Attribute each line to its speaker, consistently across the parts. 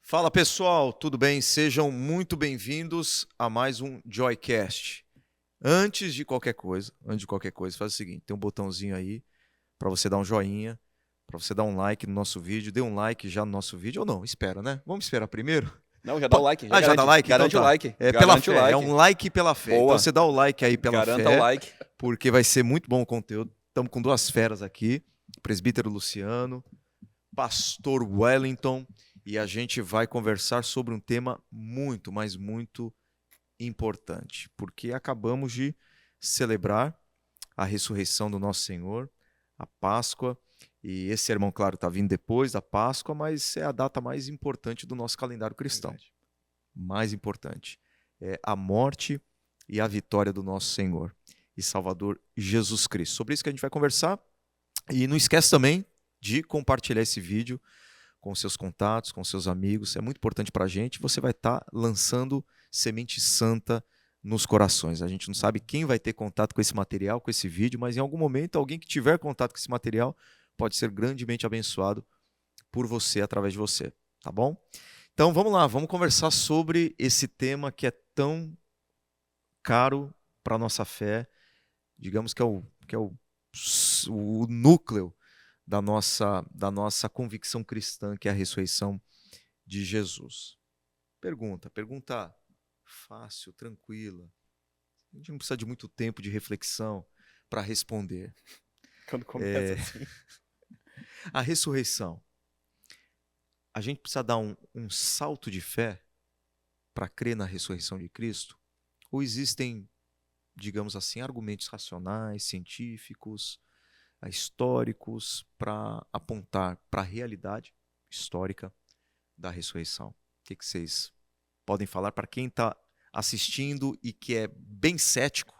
Speaker 1: Fala pessoal, tudo bem? Sejam muito bem-vindos a mais um Joycast. Antes de qualquer coisa, faz o seguinte, tem um botãozinho aí para você dar um joinha, para você dar um like no nosso vídeo. Dê um like já no nosso vídeo ou não? Espera, né? Vamos esperar primeiro?
Speaker 2: Não, já dá o like, já
Speaker 1: já
Speaker 2: garante.
Speaker 1: dá like?
Speaker 2: Garante
Speaker 1: Então
Speaker 2: o
Speaker 1: tá.
Speaker 2: like.
Speaker 1: É pela
Speaker 2: Garante
Speaker 1: fé,
Speaker 2: o like.
Speaker 1: é um like pela fé.
Speaker 2: Boa.
Speaker 1: Então você dá o like aí pela
Speaker 2: Garanta
Speaker 1: fé,
Speaker 2: o like.
Speaker 1: porque vai ser muito bom o conteúdo. Estamos com duas feras aqui, presbítero Luciano, pastor Wellington, e a gente vai conversar sobre um tema muito, mas muito importante, porque acabamos de celebrar a ressurreição do nosso Senhor, a Páscoa, e esse sermão, claro, está vindo depois da Páscoa, mas é a data mais importante do nosso calendário cristão.
Speaker 2: Verdade.
Speaker 1: Mais importante. É a morte e a vitória do nosso Senhor e Salvador Jesus Cristo. Sobre isso que a gente vai conversar. E não esquece também de compartilhar esse vídeo com seus contatos, com seus amigos. É muito importante para a gente. Você vai estar lançando semente santa nos corações. A gente não sabe quem vai ter contato com esse material, com esse vídeo, mas em algum momento alguém que tiver contato com esse material pode ser grandemente abençoado por você, através de você, tá bom? Então vamos lá, vamos conversar sobre esse tema que é tão caro para a nossa fé, digamos que é o núcleo da nossa convicção cristã, que é a ressurreição de Jesus. Pergunta fácil, tranquila. A gente não precisa de muito tempo de reflexão para responder.
Speaker 2: Quando começa assim.
Speaker 1: A ressurreição. A gente precisa dar um salto de fé para crer na ressurreição de Cristo? Ou existem, digamos assim, argumentos racionais, científicos, históricos para apontar para a realidade histórica da ressurreição? O que vocês podem falar para quem está assistindo e que é bem cético?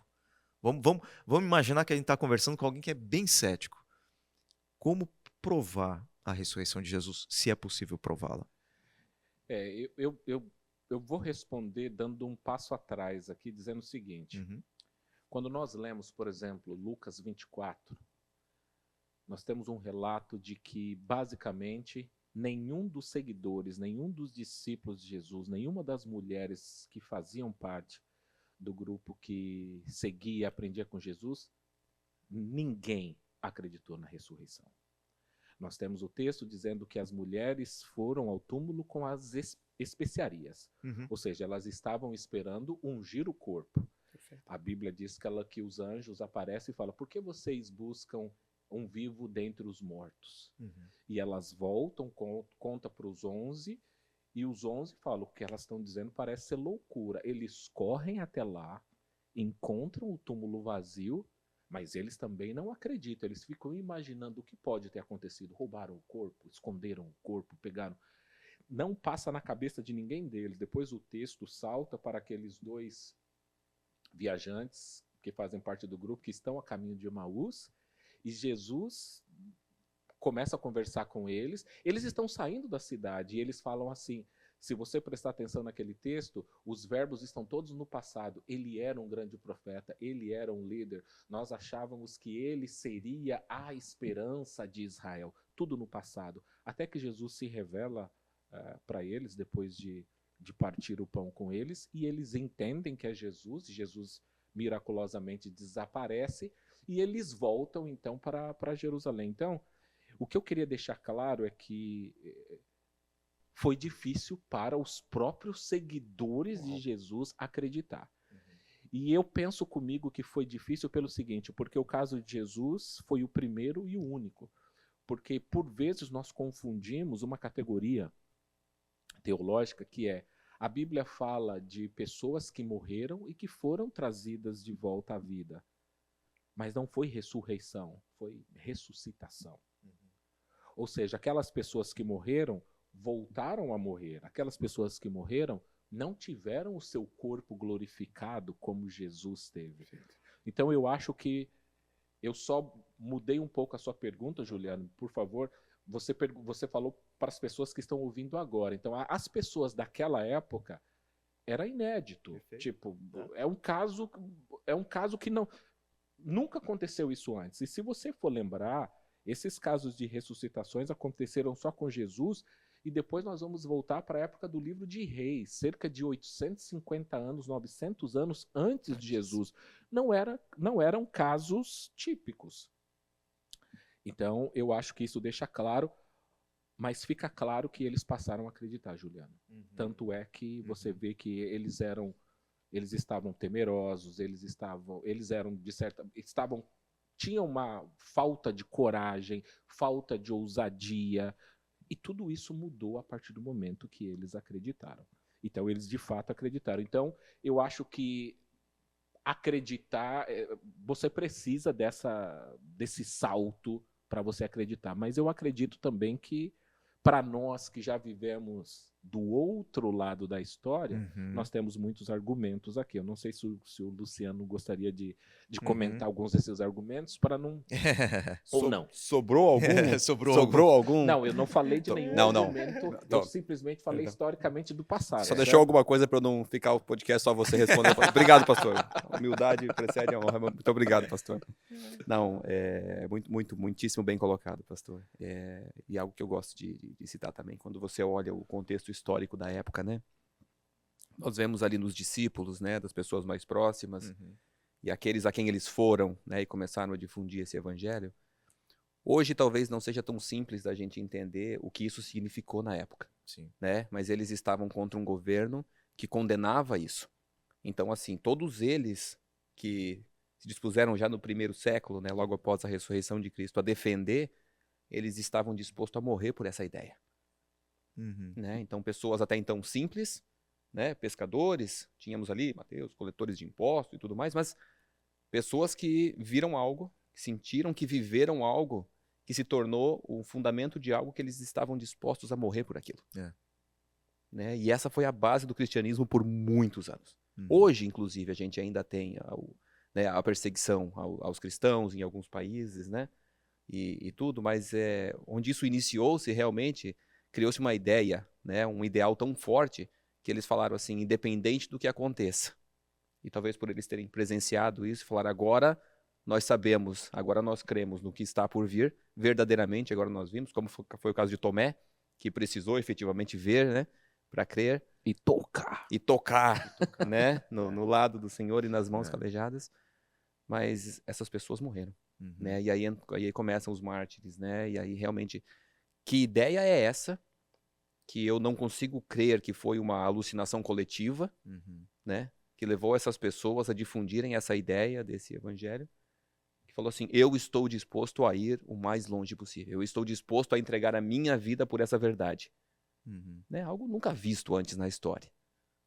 Speaker 1: Vamos imaginar que a gente está conversando com alguém que é bem cético. Como provar a ressurreição de Jesus, se é possível prová-la?
Speaker 3: Eu vou responder dando um passo atrás aqui, dizendo o seguinte. Quando nós lemos, por exemplo, Lucas 24, nós temos um relato de que, basicamente, nenhum dos seguidores, nenhum dos discípulos de Jesus, nenhuma das mulheres que faziam parte do grupo que seguia e aprendia com Jesus, ninguém acreditou na ressurreição. Nós temos o texto dizendo que as mulheres foram ao túmulo com as especiarias. Ou seja, elas estavam esperando ungir o corpo.
Speaker 2: Perfeito.
Speaker 3: A Bíblia diz que os anjos aparecem e falam: por que vocês buscam um vivo dentre os mortos? E elas voltam, conta para os 11, e os 11 falam: o que elas estão dizendo parece ser loucura. Eles correm até lá, encontram o túmulo vazio, mas eles também não acreditam. Eles ficam imaginando o que pode ter acontecido. Roubaram o corpo, esconderam o corpo, pegaram. Não passa na cabeça de ninguém deles. Depois o texto salta para aqueles dois viajantes que fazem parte do grupo, que estão a caminho de Emaús, e Jesus começa a conversar com eles. Eles estão saindo da cidade e eles falam assim: se você prestar atenção naquele texto, os verbos estão todos no passado. Ele era um grande profeta, ele era um líder. Nós achávamos que ele seria a esperança de Israel. Tudo no passado. Até que Jesus se revela para eles, depois de partir o pão com eles, e eles entendem que é Jesus. Jesus miraculosamente desaparece, e eles voltam então para Jerusalém. Então, o que eu queria deixar claro é que foi difícil para os próprios seguidores de Jesus acreditar. E eu penso comigo que foi difícil pelo seguinte, porque o caso de Jesus foi o primeiro e o único. Porque, por vezes, nós confundimos uma categoria teológica que é: a Bíblia fala de pessoas que morreram e que foram trazidas de volta à vida. Mas não foi ressurreição, foi ressuscitação. Ou seja, aquelas pessoas que morreram voltaram a morrer. Aquelas pessoas que morreram não tiveram o seu corpo glorificado como Jesus teve. Então eu acho que eu só mudei um pouco a sua pergunta, Juliano. Por favor, você falou para as pessoas que estão ouvindo agora. Então, as pessoas daquela época era inédito.
Speaker 2: Perfeito.
Speaker 3: Tipo, é um caso que nunca aconteceu isso antes. E se você for lembrar, esses casos de ressuscitações aconteceram só com Jesus, e depois nós vamos voltar para a época do livro de Reis, cerca de 850 anos, 900 anos antes de Jesus. Não eram casos típicos. Então, eu acho que isso deixa claro, mas fica claro que eles passaram a acreditar, Juliano. Tanto é que você vê que eles estavam temerosos, tinham uma falta de coragem, falta de ousadia, e tudo isso mudou a partir do momento que eles acreditaram. Então, eles de fato acreditaram. Então, eu acho que acreditar, você precisa desse salto para você acreditar. Mas eu acredito também que, para nós que já vivemos do outro lado da história, nós temos muitos argumentos aqui. Eu não sei se o Luciano gostaria de comentar alguns desses argumentos para não... Ou não.
Speaker 2: Sobrou algum? Sobrou algum?
Speaker 3: Não, eu não falei de nenhum argumento. Eu simplesmente falei historicamente do passado.
Speaker 2: Só deixou alguma coisa para eu não ficar o podcast só você respondendo. Obrigado, pastor. A humildade precede a honra. Muito obrigado, pastor. Não, muitíssimo bem colocado, pastor. E algo que eu gosto de citar também, quando você olha o contexto histórico da época, né? Nós vemos ali nos discípulos, né, das pessoas mais próximas, e aqueles a quem eles foram, né, e começaram a difundir esse evangelho. Hoje talvez não seja tão simples da gente entender o que isso significou na época.
Speaker 1: Sim.
Speaker 2: Né? Mas eles estavam contra um governo que condenava isso. Então, assim, todos eles que se dispuseram já no primeiro século, né, logo após a ressurreição de Cristo, a defender, eles estavam dispostos a morrer por essa ideia. Né? Então, pessoas até então simples, né, pescadores, tínhamos ali, Mateus, coletores de impostos e tudo mais, mas pessoas que viram algo, que sentiram, que viveram algo, que se tornou o fundamento de algo que eles estavam dispostos a morrer por aquilo. Né? E essa foi a base do cristianismo por muitos anos. Hoje, inclusive, a gente ainda tem a perseguição aos cristãos em alguns países, né? E tudo, mas onde isso iniciou-se realmente, criou-se uma ideia, né? Um ideal tão forte que eles falaram assim, independente do que aconteça. E talvez por eles terem presenciado isso, falaram, agora nós sabemos, agora nós cremos no que está por vir, verdadeiramente, agora nós vimos, como foi o caso de Tomé, que precisou efetivamente ver, né, para crer.
Speaker 3: E tocar.
Speaker 2: Né, no lado do Senhor e nas mãos calejadas. Mas essas pessoas morreram. Né, e aí começam os mártires, né, e aí realmente, que ideia é essa? Que eu não consigo crer que foi uma alucinação coletiva, né, que levou essas pessoas a difundirem essa ideia desse evangelho, que falou assim, eu estou disposto a ir o mais longe possível, eu estou disposto a entregar a minha vida por essa verdade. Né, algo nunca visto antes na história.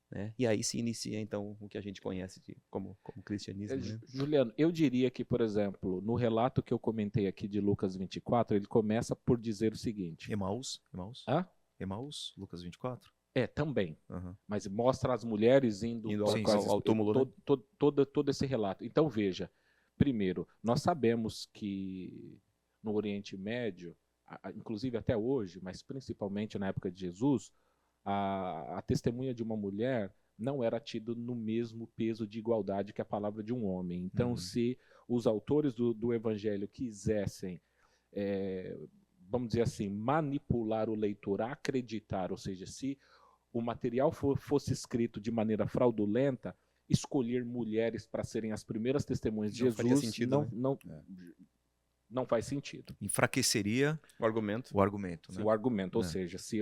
Speaker 2: Né? E aí se inicia, então, o que a gente conhece como cristianismo. Né?
Speaker 3: Juliano, eu diria que, por exemplo, no relato que eu comentei aqui de Lucas 24, ele começa por dizer o seguinte...
Speaker 1: Emaús?
Speaker 3: Hã?
Speaker 1: Emaús, Lucas 24?
Speaker 3: Também. Mas mostra as mulheres indo
Speaker 2: ao túmulo, né?
Speaker 3: todo esse relato. Então, veja, primeiro, nós sabemos que no Oriente Médio, inclusive até hoje, mas principalmente na época de Jesus, a testemunha de uma mulher não era tida no mesmo peso de igualdade que a palavra de um homem. Então, se os autores do Evangelho quisessem, vamos dizer assim, manipular o leitor a acreditar, ou seja, se o material fosse escrito de maneira fraudulenta, escolher mulheres para serem as primeiras testemunhas de Jesus
Speaker 2: sentido,
Speaker 3: não faz sentido.
Speaker 1: Enfraqueceria
Speaker 2: o argumento.
Speaker 1: Né?
Speaker 3: O argumento, ou seja, se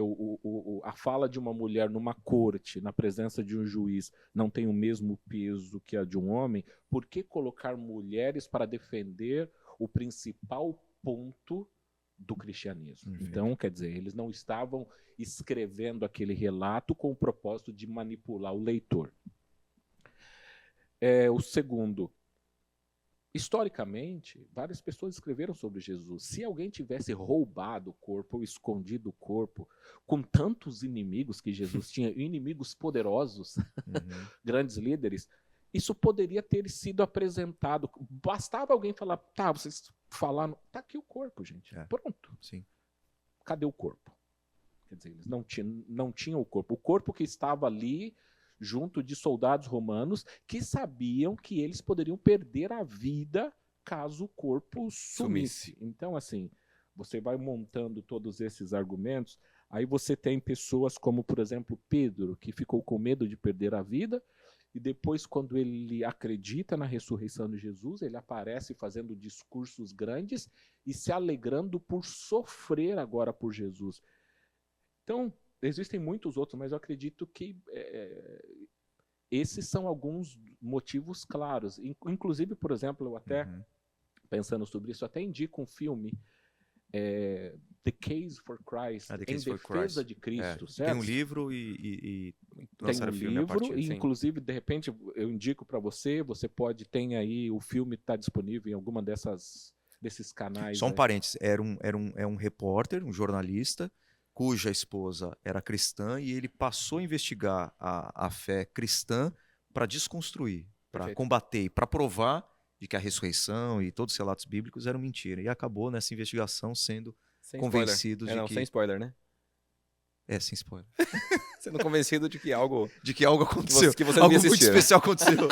Speaker 3: a fala de uma mulher numa corte, na presença de um juiz, não tem o mesmo peso que a de um homem, por que colocar mulheres para defender o principal ponto do cristianismo? Então, quer dizer, eles não estavam escrevendo aquele relato com o propósito de manipular o leitor. O segundo, historicamente, várias pessoas escreveram sobre Jesus. Se alguém tivesse roubado o corpo ou escondido o corpo, com tantos inimigos que Jesus tinha, inimigos poderosos, grandes líderes, isso poderia ter sido apresentado. Bastava alguém falar, tá, vocês falaram, tá aqui o corpo, gente. Pronto.
Speaker 1: Sim.
Speaker 3: Cadê o corpo? Quer dizer, eles não tinham o corpo. O corpo que estava ali, junto de soldados romanos, que sabiam que eles poderiam perder a vida caso o corpo sumisse. Então, assim, você vai montando todos esses argumentos. Aí você tem pessoas como, por exemplo, Pedro, que ficou com medo de perder a vida, e depois, quando ele acredita na ressurreição de Jesus, ele aparece fazendo discursos grandes e se alegrando por sofrer agora por Jesus. Então, existem muitos outros, mas eu acredito que esses são alguns motivos claros. Inclusive, por exemplo, eu até, pensando sobre isso, até indico um filme, The Case for Christ,
Speaker 1: The
Speaker 3: Em
Speaker 1: Case for
Speaker 3: Defesa
Speaker 1: Christ.
Speaker 3: de Cristo, certo?
Speaker 1: Tem um livro e
Speaker 3: Tem
Speaker 1: lançaram
Speaker 3: um
Speaker 1: filme a
Speaker 3: livro,
Speaker 1: partir,
Speaker 3: e
Speaker 1: sim.
Speaker 3: inclusive, de repente, eu indico para você, você pode, tem aí, o filme está disponível em alguma desses canais.
Speaker 1: Só um
Speaker 3: aí.
Speaker 1: parênteses, é um repórter, um jornalista, cuja esposa era cristã e ele passou a investigar a fé cristã para desconstruir, para
Speaker 2: Perfeito.
Speaker 1: combater, para provar de que a ressurreição e todos os relatos bíblicos eram mentira. E acabou nessa investigação sendo
Speaker 2: Sem
Speaker 1: convencidos
Speaker 2: spoiler.
Speaker 1: de que...
Speaker 2: Sem spoiler, né?
Speaker 1: sem spoiler.
Speaker 2: Sendo convencido de que algo...
Speaker 1: De que algo aconteceu.
Speaker 2: Que você
Speaker 1: algo
Speaker 2: devia
Speaker 1: muito
Speaker 2: assistir, né?
Speaker 1: especial aconteceu.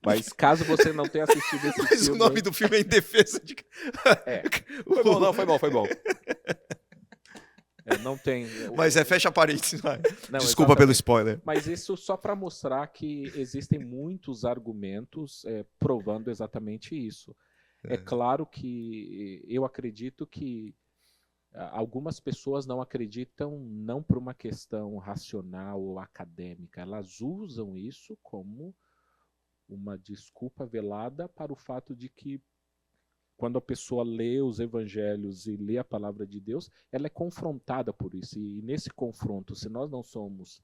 Speaker 3: Mas caso você não tenha assistido esse
Speaker 1: Mas
Speaker 3: filme...
Speaker 1: o nome do filme é Em Defesa de...
Speaker 2: Foi bom, não, foi bom.
Speaker 3: não tem...
Speaker 1: Mas fecha parênteses. Vai.
Speaker 3: Não,
Speaker 1: Desculpa
Speaker 3: exatamente.
Speaker 1: pelo spoiler.
Speaker 3: Mas isso só para mostrar que existem muitos argumentos provando exatamente isso. É claro que eu acredito que algumas pessoas não acreditam não por uma questão racional ou acadêmica. Elas usam isso como uma desculpa velada para o fato de que quando a pessoa lê os evangelhos e lê a palavra de Deus, ela é confrontada por isso. E nesse confronto, se nós não somos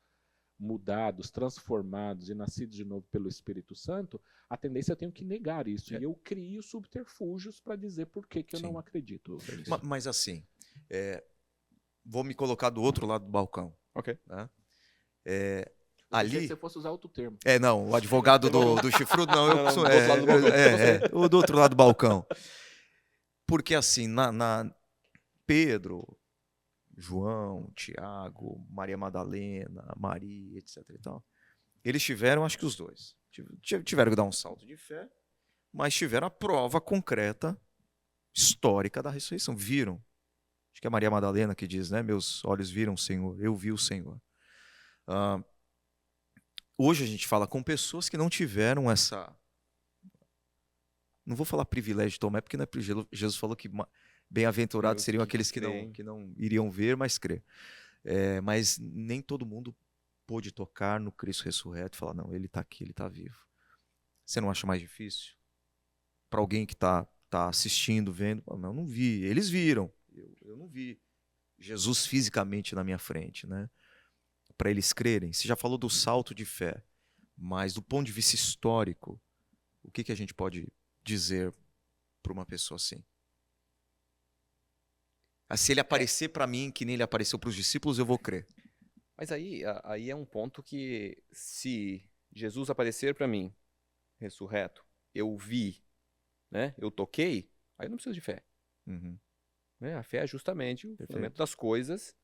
Speaker 3: mudados, transformados e nascidos de novo pelo Espírito Santo, a tendência eu tenho que negar isso. E eu crio subterfúgios para dizer por que eu não acredito.
Speaker 1: Mas assim, vou me colocar do outro lado do balcão.
Speaker 2: Ok.
Speaker 1: Né?
Speaker 3: Ali... Se você fosse usar outro termo.
Speaker 1: Não, o advogado do chifrudo, não. Eu costumo,
Speaker 2: do outro lado do balcão.
Speaker 1: O do outro lado do balcão. Porque assim, Pedro, João, Tiago, Maria Madalena, Maria, etc. e tal, eles tiveram, acho que os dois, tiveram que dar um salto de fé, mas tiveram a prova concreta, histórica da ressurreição. Viram. Acho que é Maria Madalena que diz, né? Meus olhos viram o Senhor, eu vi o Senhor. Hoje a gente fala com pessoas que não tiveram essa... Não vou falar privilégio de tomar, porque não é Jesus falou que bem-aventurados seriam aqueles que não iriam ver, mas crer. Mas nem todo mundo pôde tocar no Cristo ressurreto e falar, não, ele está aqui, ele está vivo. Você não acha mais difícil? Para alguém que está assistindo, vendo, não vi. Eles viram, eu não vi Jesus fisicamente na minha frente, né? Para eles crerem. Você já falou do salto de fé, mas do ponto de vista histórico, o que a gente pode dizer para uma pessoa assim? Se ele aparecer para mim, que nem ele apareceu para os discípulos, eu vou crer.
Speaker 2: Mas aí é um ponto que, se Jesus aparecer para mim, ressurreto, eu vi, né? Eu toquei, aí eu não preciso de fé. Né? A fé é justamente o fundamento das coisas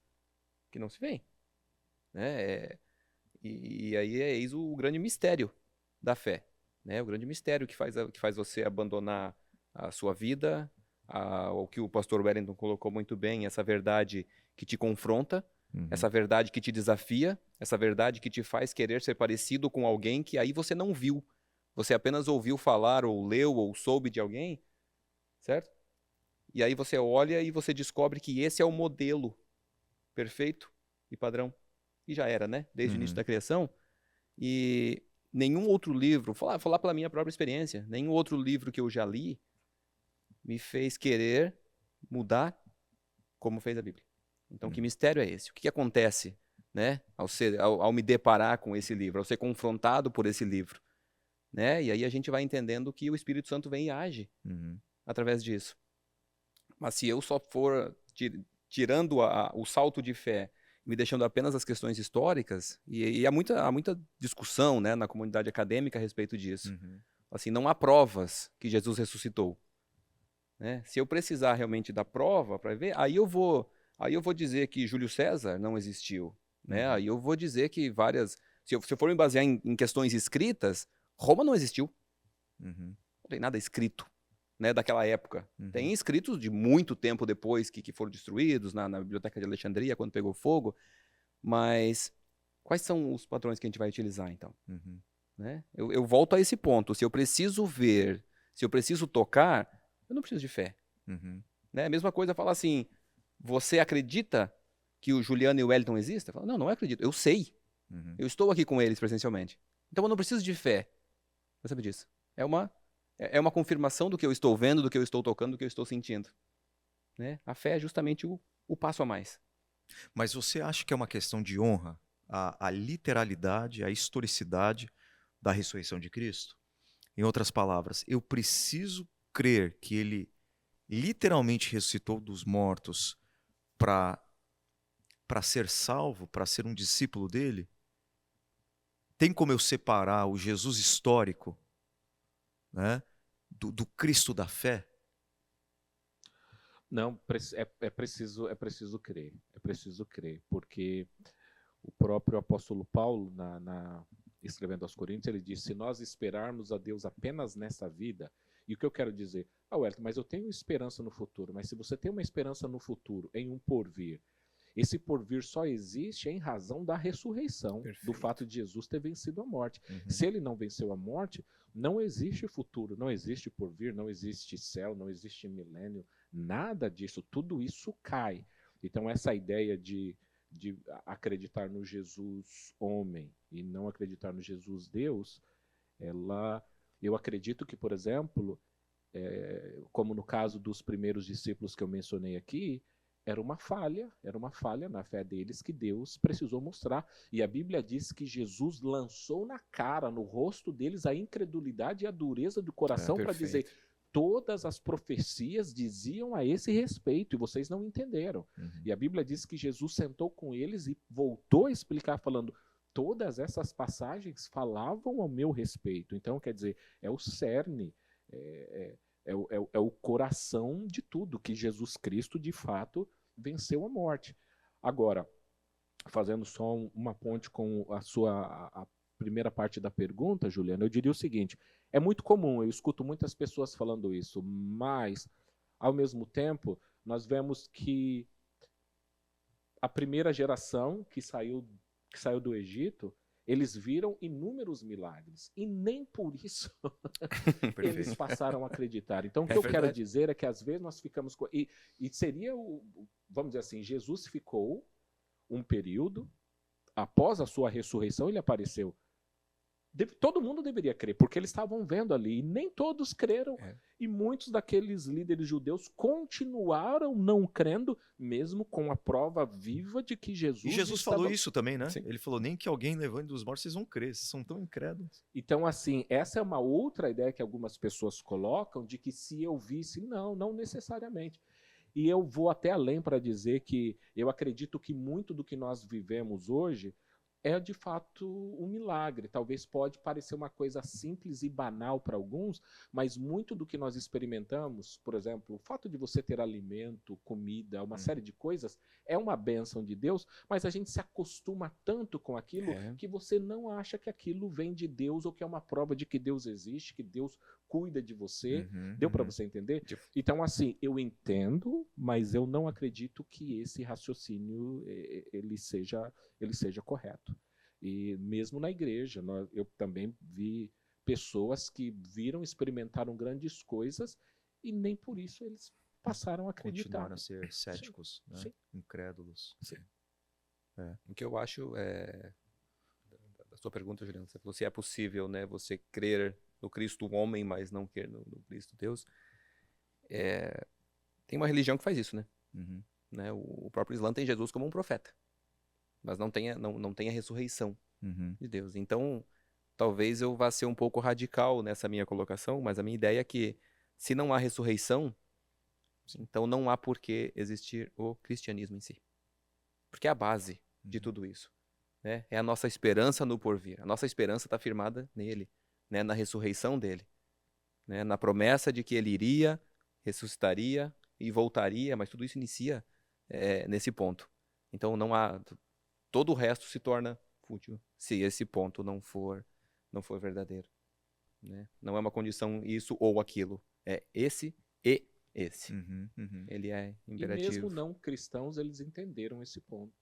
Speaker 2: que não se veem. Né? E aí eis o grande mistério da fé. Né? O grande mistério que faz você abandonar a sua vida, o que o pastor Wellington colocou muito bem, essa verdade que te confronta, essa verdade que te desafia, essa verdade que te faz querer ser parecido com alguém que aí você não viu. Você apenas ouviu falar, ou leu, ou soube de alguém, certo? E aí você olha e você descobre que esse é o modelo perfeito e padrão. E já era, né? Desde o início da criação. E nenhum outro livro, falar pela minha própria experiência, nenhum outro livro que eu já li me fez querer mudar como fez a Bíblia. Então, que mistério é esse? O que acontece, né, ao me deparar com esse livro, ao ser confrontado por esse livro? Né? E aí a gente vai entendendo que o Espírito Santo vem e age através disso. Mas se eu só for tirando o salto de fé, me deixando apenas as questões históricas, e há muita discussão, né, na comunidade acadêmica a respeito disso. Assim, não há provas que Jesus ressuscitou. Né? Se eu precisar realmente da prova para ver, aí eu vou dizer que Júlio César não existiu. Né? Aí eu vou dizer que se eu for me basear em questões escritas, Roma não existiu. Não tem nada escrito. né, daquela época.
Speaker 1: Uhum.
Speaker 2: Tem escritos de muito tempo depois que foram destruídos na Biblioteca de Alexandria, quando pegou fogo. Mas quais são os padrões que a gente vai utilizar, então?
Speaker 1: Uhum.
Speaker 2: Né? Eu volto a esse ponto. Se eu preciso ver, se eu preciso tocar, eu não preciso de fé.
Speaker 1: Uhum.
Speaker 2: Né? A mesma coisa falar assim, você acredita que o Juliano e o Wellington existem? Eu falo, não, não acredito. Eu sei.
Speaker 1: Uhum.
Speaker 2: Eu estou aqui com eles presencialmente. Então eu não preciso de fé. Você sabe disso. É uma confirmação do que eu estou vendo, do que eu estou tocando, do que eu estou sentindo. Né? A fé é justamente o passo a mais.
Speaker 1: Mas você acha que é uma questão de honra a literalidade, a historicidade da ressurreição de Cristo? Em outras palavras, eu preciso crer que ele literalmente ressuscitou dos mortos para ser salvo, para ser um discípulo dele? Tem como eu separar o Jesus histórico, né, do Cristo da fé?
Speaker 3: Não, é preciso crer. É preciso crer, porque o próprio apóstolo Paulo, escrevendo aos Coríntios, ele diz: se nós esperarmos a Deus apenas nessa vida, e o que eu quero dizer? Wellington, mas eu tenho esperança no futuro. Mas se você tem uma esperança no futuro, em um porvir, esse porvir só existe em razão da ressurreição,
Speaker 2: Perfeito.
Speaker 3: do fato de Jesus ter vencido a morte.
Speaker 1: Uhum.
Speaker 3: Se ele não venceu a morte, não existe futuro, não existe porvir, não existe céu, não existe milênio, nada disso, tudo isso cai. Então essa ideia de acreditar no Jesus homem e não acreditar no Jesus Deus, eu acredito que, por exemplo, como no caso dos primeiros discípulos que eu mencionei aqui, era uma falha na fé deles que Deus precisou mostrar. E a Bíblia diz que Jesus lançou na cara, no rosto deles, a incredulidade e a dureza do coração para dizer: todas as profecias diziam a esse respeito e vocês não entenderam.
Speaker 1: Uhum.
Speaker 3: E a Bíblia diz que Jesus sentou com eles e voltou a explicar, falando: todas essas passagens falavam ao meu respeito. Então, quer dizer, é o cerne, é o coração de tudo, que Jesus Cristo, de fato, venceu a morte. Agora, fazendo só uma ponte com a primeira parte da pergunta, Juliana, eu diria o seguinte: é muito comum, eu escuto muitas pessoas falando isso, mas, ao mesmo tempo, nós vemos que a primeira geração que saiu do Egito, eles viram inúmeros milagres, e nem por isso eles passaram a acreditar. Então, o que eu quero dizer é que, às vezes, nós ficamos... E seria, vamos dizer assim, Jesus ficou um período, após a sua ressurreição, ele apareceu. Todo mundo deveria crer, porque eles estavam vendo ali, e nem todos creram. E muitos daqueles líderes judeus continuaram não crendo, mesmo com a prova viva de que Jesus...
Speaker 1: E Jesus falou isso também, né?
Speaker 2: Sim.
Speaker 1: Ele falou: nem que alguém levante dos mortos, vocês vão crer, vocês são tão incrédulos.
Speaker 3: Então, assim, essa é uma outra ideia que algumas pessoas colocam, de que se eu visse, não necessariamente. E eu vou até além para dizer que eu acredito que muito do que nós vivemos hoje é, de fato, um milagre. Talvez pode parecer uma coisa simples e banal para alguns, mas muito do que nós experimentamos, por exemplo, o fato de você ter alimento, comida, uma série de coisas, é uma bênção de Deus, mas a gente se acostuma tanto com aquilo que você não acha que aquilo vem de Deus ou que é uma prova de que Deus existe, que Deus cuida de você. Deu para você entender? Então, assim, eu entendo, mas eu não acredito que esse raciocínio ele seja correto. E mesmo na igreja, eu também vi pessoas que viram, experimentaram grandes coisas e nem por isso eles passaram a acreditar.
Speaker 1: Continuaram a ser céticos,
Speaker 3: Sim.
Speaker 1: né?
Speaker 3: Sim.
Speaker 1: Incrédulos.
Speaker 2: Sim. O que eu acho da sua pergunta, Juliano, você falou se é possível, né, você crer no Cristo homem, mas não crer no Cristo Deus. Tem uma religião que faz isso, né?
Speaker 1: Uhum.
Speaker 2: Né? O próprio Islã tem Jesus como um profeta, mas não tem a ressurreição de Deus. Então, talvez eu vá ser um pouco radical nessa minha colocação, mas a minha ideia é que, se não há ressurreição, então não há por que existir o cristianismo em si. Porque é a base de tudo isso. Né? É a nossa esperança no porvir. A nossa esperança está firmada nele, né? Na ressurreição dele. Né? Na promessa de que ele iria, ressuscitaria e voltaria, mas tudo isso inicia nesse ponto. Então não há... Todo o resto se torna fútil se esse ponto não for verdadeiro. Né? Não é uma condição isso ou aquilo. É esse e esse.
Speaker 1: Uhum, uhum.
Speaker 2: Ele é
Speaker 3: E
Speaker 2: imperativo.
Speaker 3: mesmo não cristãos, eles entenderam esse ponto.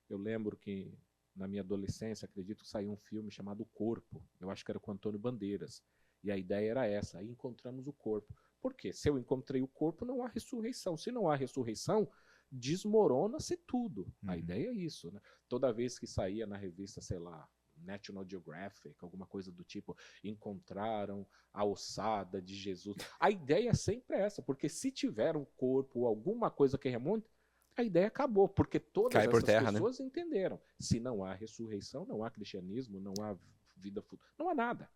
Speaker 3: Eu lembro que na minha adolescência, acredito que saiu um filme chamado O Corpo. Eu acho que era com Antônio Bandeiras. E a ideia era essa, aí encontramos o corpo. Por quê? Se eu encontrei o corpo, não há ressurreição. Se não há ressurreição, desmorona-se tudo. A ideia é isso, né? Toda vez que saía na revista, sei lá, National Geographic, alguma coisa do tipo, encontraram a ossada de Jesus. A ideia sempre é essa, porque se tiver um corpo ou alguma coisa que remonte, a ideia acabou, porque todas
Speaker 2: Cai por
Speaker 3: essas
Speaker 2: terra, né?
Speaker 3: pessoas entenderam. Se não há ressurreição, não há cristianismo, não há vida futura, não há nada.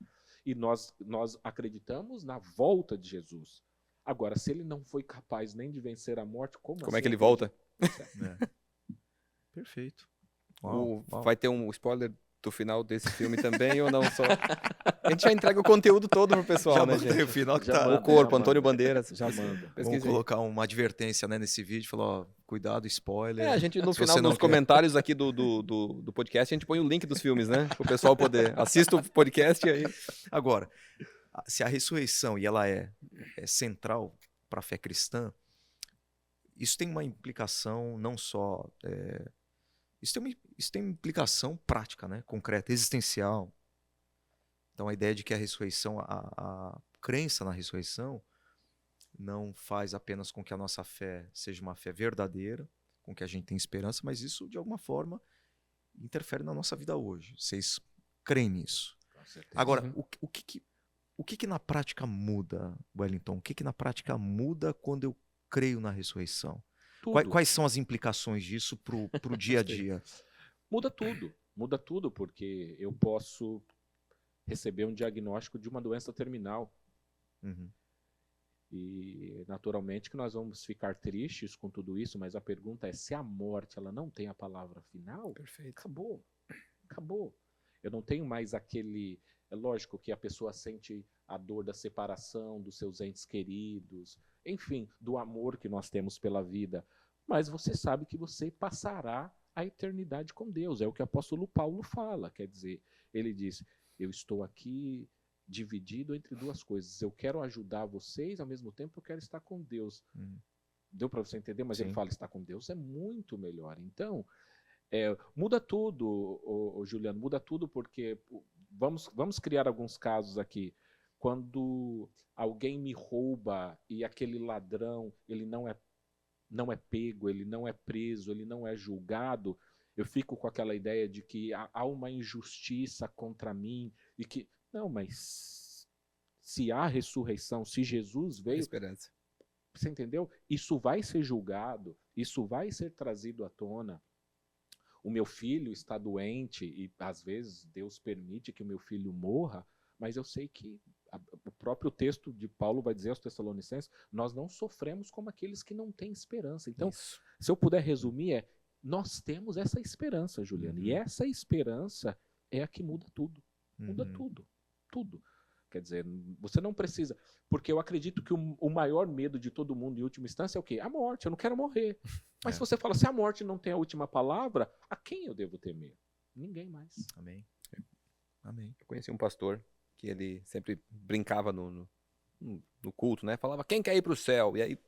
Speaker 3: E nós acreditamos na volta de Jesus. Agora, se ele não foi capaz nem de vencer a morte, como
Speaker 2: Como é
Speaker 3: assim
Speaker 2: que ele volta?
Speaker 1: É. Perfeito. Uau, uau.
Speaker 2: Vai ter um spoiler do final desse filme também ou não só? A gente já entrega o conteúdo todo pro pessoal,
Speaker 1: Já
Speaker 2: né,
Speaker 1: mandei
Speaker 2: gente?
Speaker 1: o final que
Speaker 3: Já
Speaker 1: tá.
Speaker 3: manda.
Speaker 2: O corpo,
Speaker 3: Já
Speaker 2: Antônio
Speaker 3: manda.
Speaker 2: Bandeiras.
Speaker 3: Já manda.
Speaker 1: Vamos
Speaker 2: Pesquisei.
Speaker 1: colocar uma advertência, né, nesse vídeo, falar, ó, cuidado, spoiler.
Speaker 2: A gente no
Speaker 1: Se
Speaker 2: final
Speaker 1: você não
Speaker 2: dos
Speaker 1: quer.
Speaker 2: comentários aqui do podcast, a gente põe o link dos filmes, né? Pro pessoal poder. Assista o podcast e aí.
Speaker 1: Agora, se a ressurreição e ela é central para a fé cristã, isso tem uma implicação não só isso tem uma implicação prática, né, concreta, existencial. Então a ideia de que a ressurreição, a crença na ressurreição não faz apenas com que a nossa fé seja uma fé verdadeira, com que a gente tenha esperança, mas isso de alguma forma interfere na nossa vida hoje. Vocês creem nisso?
Speaker 3: Com certeza.
Speaker 1: Agora,
Speaker 2: Uhum.
Speaker 1: o que na prática muda, Wellington? O que na prática muda quando eu creio na ressurreição?
Speaker 3: Tudo.
Speaker 1: Quais são as implicações disso pro dia a dia?
Speaker 3: Muda tudo. Muda tudo, porque eu posso receber um diagnóstico de uma doença terminal.
Speaker 1: Uhum.
Speaker 3: E naturalmente que nós vamos ficar tristes com tudo isso, mas a pergunta é, se a morte ela não tem a palavra final,
Speaker 2: Perfeito.
Speaker 3: acabou. Acabou. Eu não tenho mais aquele... É lógico que a pessoa sente a dor da separação dos seus entes queridos, enfim, do amor que nós temos pela vida. Mas você sabe que você passará a eternidade com Deus. É o que o apóstolo Paulo fala. Quer dizer, ele diz, eu estou aqui dividido entre duas coisas. Eu quero ajudar vocês, ao mesmo tempo eu quero estar com Deus. Deu para você entender? Mas
Speaker 1: Sim.
Speaker 3: ele fala, estar com Deus é muito melhor. Então, muda tudo, Juliano, muda tudo porque vamos criar alguns casos aqui. Quando alguém me rouba e aquele ladrão, ele não é pego, ele não é preso, ele não é julgado, eu fico com aquela ideia de que há uma injustiça contra mim e que não, mas se há ressurreição, se Jesus veio,
Speaker 2: Esperança.
Speaker 3: você entendeu? Isso vai ser julgado, isso vai ser trazido à tona. O meu filho está doente e às vezes Deus permite que o meu filho morra, mas eu sei que o próprio texto de Paulo vai dizer aos Tessalonicenses, nós não sofremos como aqueles que não têm esperança. Então,
Speaker 2: Isso.
Speaker 3: se eu puder resumir, nós temos essa esperança, Juliano, e essa esperança é a que muda tudo. Muda tudo. Tudo. Quer dizer, você não precisa... Porque eu acredito que o maior medo de todo mundo, em última instância, é o quê? A morte. Eu não quero morrer. Mas se você fala, se a morte não tem a última palavra, a quem eu devo temer? Ninguém mais.
Speaker 1: Amém. Amém.
Speaker 2: Eu conheci um pastor que ele sempre brincava no culto, né? Falava, quem quer ir pro céu? E aí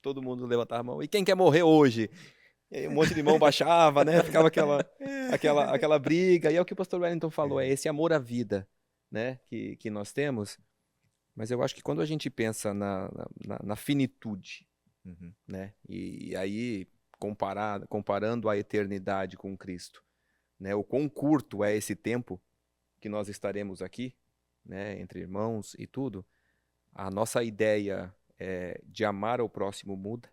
Speaker 2: todo mundo levantava a mão. E quem quer morrer hoje? E aí um monte de mão baixava, né? Ficava aquela briga. E é o que o pastor Wellington falou, é esse amor à vida, né? Que nós temos. Mas eu acho que quando a gente pensa na finitude, né? E aí comparando a eternidade com Cristo, né? O quão curto é esse tempo que nós estaremos aqui, né? Entre irmãos e tudo, a nossa ideia de amar ao próximo muda,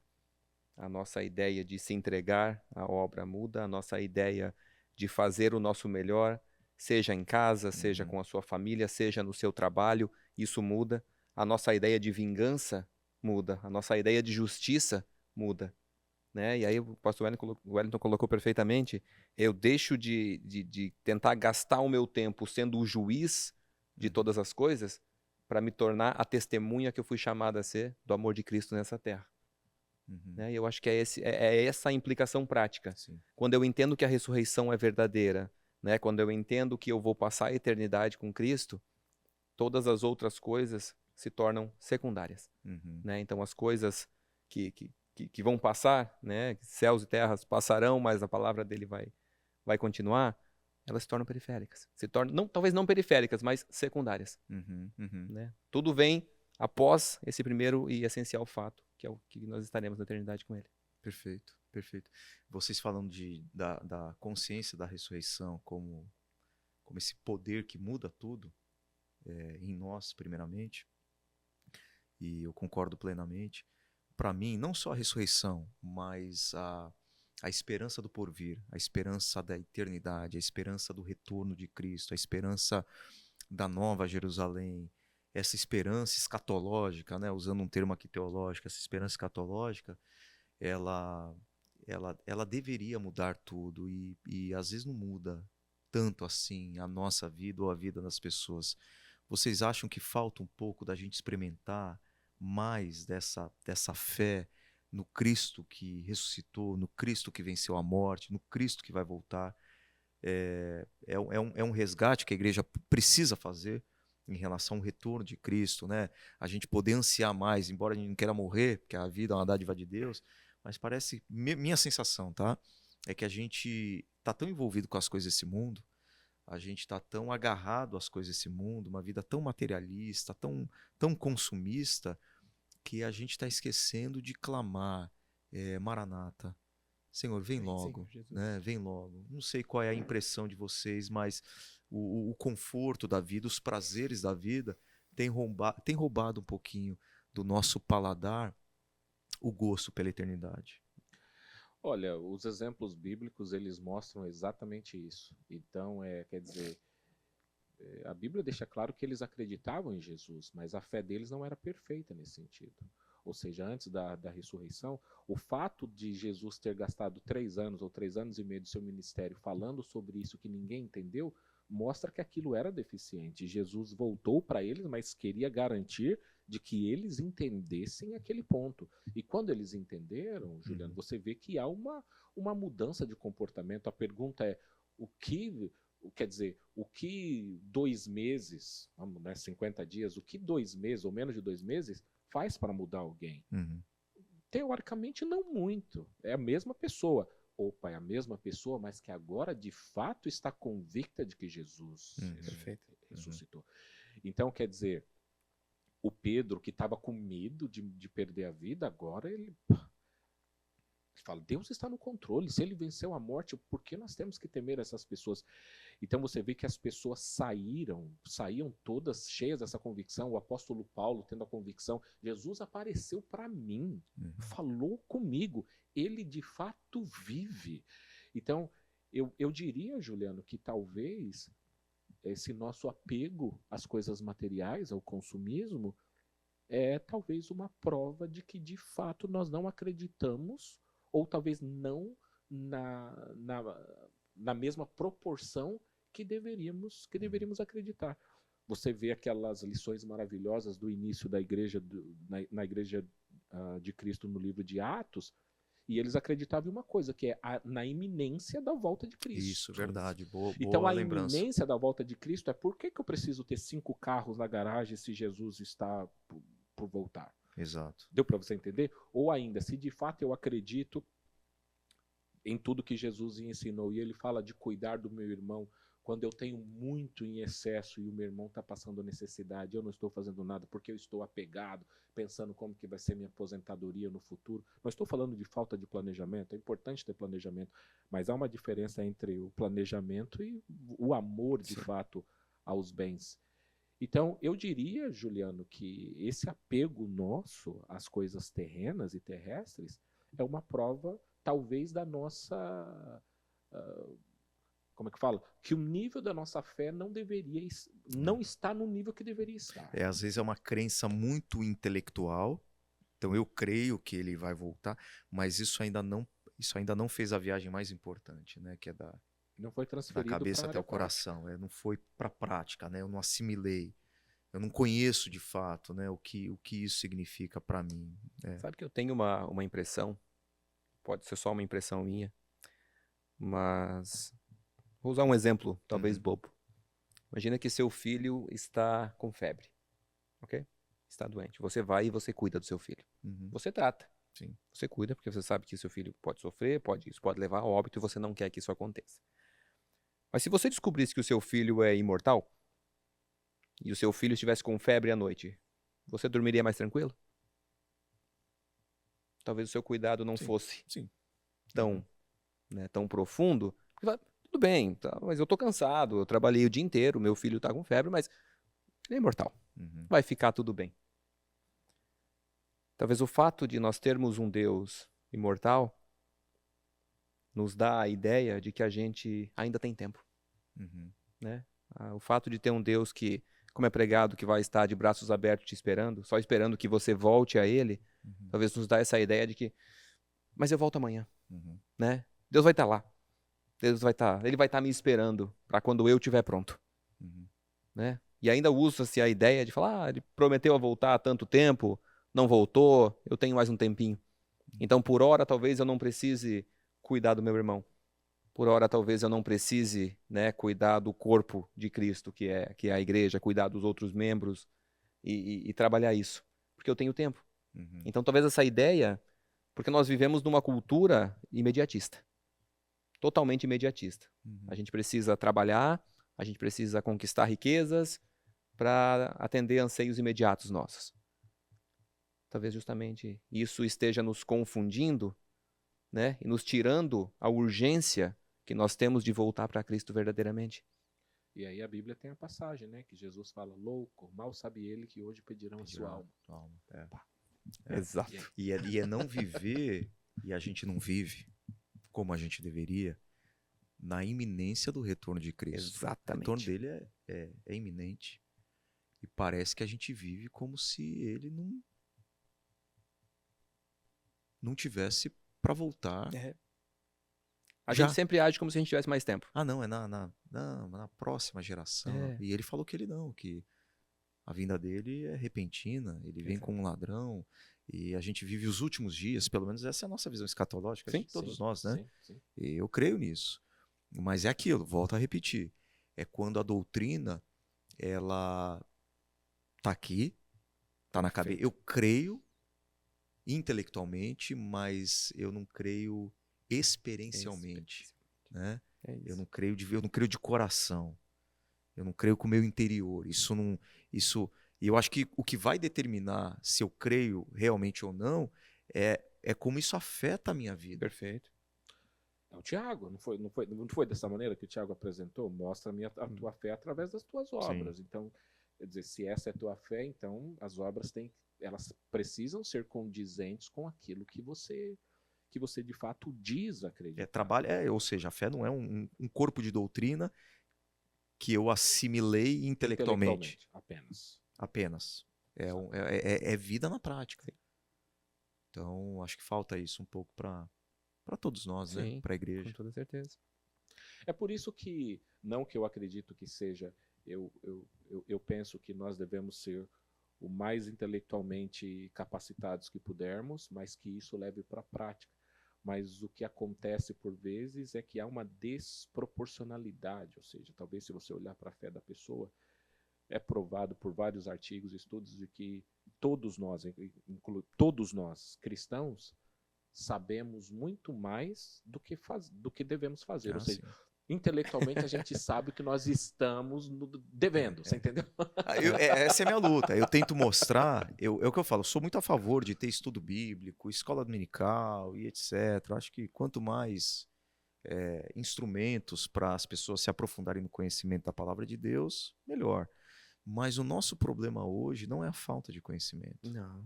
Speaker 2: a nossa ideia de se entregar à obra muda, a nossa ideia de fazer o nosso melhor, seja em casa, seja com a sua família, seja no seu trabalho, isso muda. A nossa ideia de vingança muda, a nossa ideia de justiça muda, né? E aí o pastor Wellington colocou perfeitamente, eu deixo de tentar gastar o meu tempo sendo o juiz de todas as coisas para me tornar a testemunha que eu fui chamado a ser do amor de Cristo nessa terra. Né? E eu acho que é essa a implicação prática.
Speaker 1: Sim.
Speaker 2: Quando eu entendo que a ressurreição é verdadeira, né? Quando eu entendo que eu vou passar a eternidade com Cristo, todas as outras coisas se tornam secundárias,
Speaker 1: Uhum.
Speaker 2: né? Então as coisas que vão passar, né? Céus e terras passarão, mas a palavra dele vai continuar, elas se tornam periféricas. Se tornam, não, talvez não periféricas, mas secundárias,
Speaker 1: Uhum. Uhum.
Speaker 2: né? Tudo vem após esse primeiro e essencial fato, que é o que nós estaremos na eternidade com ele.
Speaker 1: Perfeito, perfeito. Vocês falando da consciência da ressurreição como esse poder que muda tudo em nós, primeiramente, e eu concordo plenamente. Para mim, não só a ressurreição, mas a esperança do porvir, a esperança da eternidade, a esperança do retorno de Cristo, a esperança da nova Jerusalém, essa esperança escatológica, né, usando um termo aqui teológico, essa esperança escatológica, ela, ela deveria mudar tudo e às vezes não muda tanto assim a nossa vida ou a vida das pessoas. Vocês acham que falta um pouco da gente experimentar mais dessa fé no Cristo que ressuscitou, no Cristo que venceu a morte, no Cristo que vai voltar? É um resgate que a igreja precisa fazer em relação ao retorno de Cristo, né? A gente poder ansiar mais, embora a gente não queira morrer, porque a vida é uma dádiva de Deus, mas parece, minha sensação, tá? É que a gente está tão envolvido com as coisas desse mundo, a gente está tão agarrado às coisas desse mundo, uma vida tão materialista, tão consumista, que a gente está esquecendo de clamar, Maranata, Senhor, vem logo,
Speaker 2: Senhor Jesus.
Speaker 1: né? Vem logo. Não sei qual é a impressão de vocês, mas o conforto da vida, os prazeres da vida, tem roubado um pouquinho do nosso paladar o gosto pela eternidade.
Speaker 3: Olha, os exemplos bíblicos, eles mostram exatamente isso. Então, quer dizer, a Bíblia deixa claro que eles acreditavam em Jesus, mas a fé deles não era perfeita nesse sentido. Ou seja, antes da ressurreição, o fato de Jesus ter gastado 3 anos ou 3 anos e meio do seu ministério falando sobre isso que ninguém entendeu, mostra que aquilo era deficiente. Jesus voltou para eles, mas queria garantir de que eles entendessem aquele ponto. E quando eles entenderam, Juliano, você vê que há uma mudança de comportamento. A pergunta é, quer dizer, o que 2 meses, vamos, né, 50 dias, o que 2 meses ou menos de 2 meses faz para mudar alguém?
Speaker 1: Uhum.
Speaker 3: Teoricamente, não muito. É a mesma pessoa. Opa, é a mesma pessoa, mas que agora de fato está convicta de que Jesus ressuscitou. Então, quer dizer, o Pedro, que estava com medo de perder a vida, agora ele fala, Deus está no controle. Se ele venceu a morte, por que nós temos que temer essas pessoas? Então você vê que as pessoas saíam todas cheias dessa convicção. O apóstolo Paulo tendo a convicção, Jesus apareceu para mim, falou comigo, ele de fato vive. Então eu diria, Juliano, que talvez esse nosso apego às coisas materiais, ao consumismo, é talvez uma prova de que de fato nós não acreditamos, ou talvez não na mesma proporção que deveríamos acreditar. Você vê aquelas lições maravilhosas do início da igreja, na igreja de Cristo no livro de Atos, e eles acreditavam em uma coisa, que é na iminência da volta de Cristo.
Speaker 1: Isso, verdade. Boa
Speaker 3: Então, a
Speaker 1: lembrança.
Speaker 3: iminência da volta de Cristo é por que eu preciso ter 5 carros na garagem se Jesus está por voltar?
Speaker 1: Exato.
Speaker 3: Deu para você entender? Ou ainda, se de fato eu acredito em tudo que Jesus ensinou, e ele fala de cuidar do meu irmão, quando eu tenho muito em excesso e o meu irmão está passando necessidade, eu não estou fazendo nada porque eu estou apegado, pensando como que vai ser minha aposentadoria no futuro. Não estou falando de falta de planejamento, é importante ter planejamento, mas há uma diferença entre o planejamento e o amor, de fato, aos bens. Então, eu diria, Juliano, que esse apego nosso às coisas terrenas e terrestres é uma prova, talvez, da nossa... como é que fala? Que o nível da nossa fé não está no nível que deveria estar.
Speaker 1: Às vezes é uma crença muito intelectual, então eu creio que ele vai voltar, mas isso ainda não fez a viagem mais importante, né? Que é
Speaker 3: não foi transferido
Speaker 1: da cabeça até o coração, não foi para a prática, né? Eu não assimilei, eu não conheço de fato, né? O que isso significa para mim.
Speaker 2: Sabe que eu tenho uma impressão, pode ser só uma impressão minha, mas vou usar um exemplo, talvez bobo. Imagina que seu filho está com febre, ok? está doente. Você vai e você cuida do seu filho.
Speaker 1: Uhum.
Speaker 2: Você trata.
Speaker 1: Sim.
Speaker 2: Você cuida porque você sabe que seu filho pode sofrer, isso pode levar ao óbito e você não quer que isso aconteça. Mas se você descobrisse que o seu filho é imortal e o seu filho estivesse com febre à noite, você dormiria mais tranquilo? Talvez o seu cuidado não
Speaker 1: Sim.
Speaker 2: fosse
Speaker 1: Sim.
Speaker 2: tão, né, tão profundo. Porque fala, tudo bem, tá, mas eu tô cansado, eu trabalhei o dia inteiro, meu filho tá com febre, mas ele é imortal.
Speaker 1: Uhum.
Speaker 2: Vai ficar tudo bem. Talvez o fato de nós termos um Deus imortal nos dá a ideia de que a gente ainda tem tempo,
Speaker 1: Uhum.
Speaker 2: né? O fato de ter um Deus que, como é pregado, que vai estar de braços abertos te esperando, só esperando que você volte a Ele,
Speaker 1: Uhum.
Speaker 2: talvez nos dá essa ideia de que, mas eu volto amanhã,
Speaker 1: Uhum.
Speaker 2: né? Deus vai estar lá. Ele vai estar me esperando para quando eu estiver pronto,
Speaker 1: Uhum.
Speaker 2: né? E ainda usa-se a ideia de falar, ele prometeu a voltar há tanto tempo, não voltou, eu tenho mais um tempinho. Então, por hora, talvez eu não precise cuidar do meu irmão. Por hora, talvez eu não precise, né, cuidar do corpo de Cristo, que é a igreja, cuidar dos outros membros e trabalhar isso, porque eu tenho tempo.
Speaker 1: Uhum.
Speaker 2: Então, talvez essa ideia, porque nós vivemos numa cultura imediatista, totalmente imediatista.
Speaker 1: Uhum.
Speaker 2: A gente precisa trabalhar, a gente precisa conquistar riquezas para atender anseios imediatos nossos. Talvez justamente isso esteja nos confundindo, né, e nos tirando a urgência que nós temos de voltar para Cristo verdadeiramente.
Speaker 3: E aí a Bíblia tem a passagem, né? Que Jesus fala, louco, mal sabe ele que hoje pedirão a sua alma.
Speaker 1: É.
Speaker 3: É.
Speaker 2: Exato.
Speaker 1: E é não viver, e a gente não vive como a gente deveria, na iminência do retorno de Cristo.
Speaker 2: Exatamente.
Speaker 1: O retorno dele é iminente. E parece que a gente vive como se ele não tivesse para voltar.
Speaker 2: A
Speaker 1: Já.
Speaker 2: gente sempre age como se a gente tivesse mais tempo.
Speaker 1: Ah, não, é na próxima geração.
Speaker 2: É.
Speaker 1: E ele falou que ele não, que a vinda dele é repentina, ele vem
Speaker 2: Exato.
Speaker 1: como um ladrão, e a gente vive os últimos dias, pelo menos essa é a nossa visão escatológica
Speaker 2: Sim,
Speaker 1: de todos
Speaker 3: Sim,
Speaker 1: nós, né?
Speaker 3: sim, sim.
Speaker 1: E eu creio nisso. Mas é aquilo, volto a repetir. É quando a doutrina, ela tá aqui, tá na cabeça.
Speaker 2: Perfeito.
Speaker 1: Eu creio intelectualmente, mas eu não creio experiencialmente, né?
Speaker 2: É isso.
Speaker 1: Eu não creio de coração. Eu não creio com o meu interior. E eu acho que o que vai determinar se eu creio realmente ou não é como isso afeta a minha vida.
Speaker 2: Perfeito.
Speaker 3: É o Tiago, não foi dessa maneira que o Tiago apresentou? Mostra a tua fé através das tuas obras. Então, quer dizer, se essa é a tua fé, então as obras elas precisam ser condizentes com aquilo que você de fato diz acreditar.
Speaker 1: Ou seja, a fé não é um corpo de doutrina que eu assimilei intelectualmente. Apenas. É vida na prática. Então, acho que falta isso um pouco para todos nós, né? Para a igreja.
Speaker 2: Com toda certeza.
Speaker 3: É por isso que, não que eu acredito que seja, eu penso que nós devemos ser o mais intelectualmente capacitados que pudermos, mas que isso leve para a prática. Mas o que acontece por vezes é que há uma desproporcionalidade, ou seja, talvez se você olhar para a fé da pessoa, é provado por vários artigos e estudos de que todos nós cristãos, sabemos muito mais do que devemos fazer. Ou seja,
Speaker 1: sim.
Speaker 3: intelectualmente a gente sabe que nós estamos devendo, você entendeu?
Speaker 1: Essa é a minha luta. Eu tento mostrar, é o que eu falo, eu sou muito a favor de ter estudo bíblico, escola dominical e etc. Eu acho que quanto mais instrumentos para as pessoas se aprofundarem no conhecimento da palavra de Deus, melhor. Mas o nosso problema hoje não é a falta de conhecimento.
Speaker 2: Não.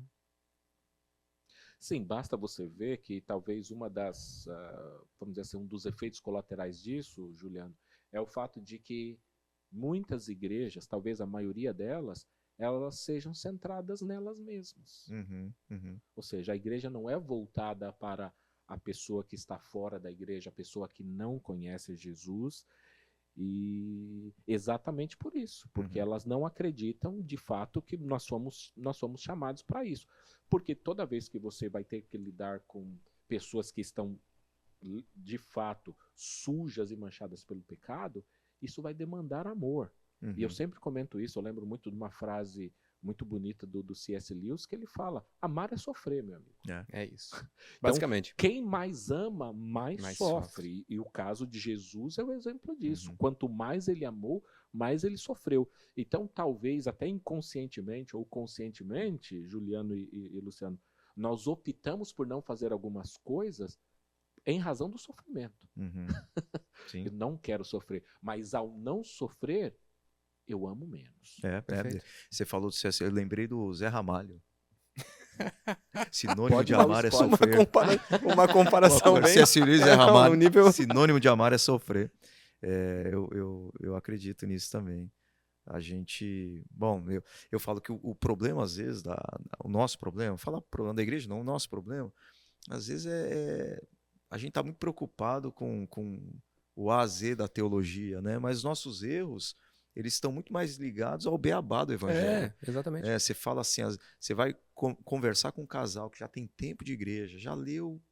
Speaker 3: Sim, basta você ver que talvez uma das, vamos dizer assim, um dos efeitos colaterais disso, Juliano, é o fato de que muitas igrejas, talvez a maioria delas, elas sejam centradas nelas mesmas. Ou seja, a igreja não é voltada para a pessoa que está fora da igreja, a pessoa que não conhece Jesus, e exatamente por isso, porque elas não acreditam de fato que nós somos chamados para isso. Porque toda vez que você vai ter que lidar com pessoas que estão de fato sujas e manchadas pelo pecado, isso vai demandar amor. E eu sempre comento isso, eu lembro muito de uma frase muito bonita do C.S. Lewis, que ele fala, amar é sofrer, meu amigo.
Speaker 2: É isso. Basicamente.
Speaker 3: Quem mais ama, mais
Speaker 2: Mais
Speaker 3: sofre. E o caso de Jesus é o exemplo disso.
Speaker 1: Uhum.
Speaker 3: Quanto mais ele amou, mais ele sofreu. Então, talvez, até inconscientemente ou conscientemente, Juliano e Luciano, nós optamos por não fazer algumas coisas em razão do sofrimento.
Speaker 1: Uhum. Sim.
Speaker 3: Eu não quero sofrer. Mas ao não sofrer, eu amo menos.
Speaker 2: Perfeito.
Speaker 1: Você falou do C.S. Eu lembrei do Zé Ramalho. Sinônimo
Speaker 3: Pode
Speaker 1: de
Speaker 3: dar o
Speaker 1: amar é
Speaker 3: spoiler.
Speaker 1: sofrer.
Speaker 2: Uma comparação bem...
Speaker 1: C.S. Lewis e Zé Ramalho.
Speaker 2: um nível...
Speaker 1: Sinônimo de amar é sofrer. Eu acredito nisso também. A gente... Bom, eu falo que o problema, às vezes, o nosso problema, falar da igreja não, o nosso problema, às vezes a gente está muito preocupado com o A a Z da teologia, né? Mas nossos erros, eles estão muito mais ligados ao beabá do evangelho.
Speaker 2: Exatamente.
Speaker 1: Você fala assim, você vai conversar com um casal que já tem tempo de igreja, já leu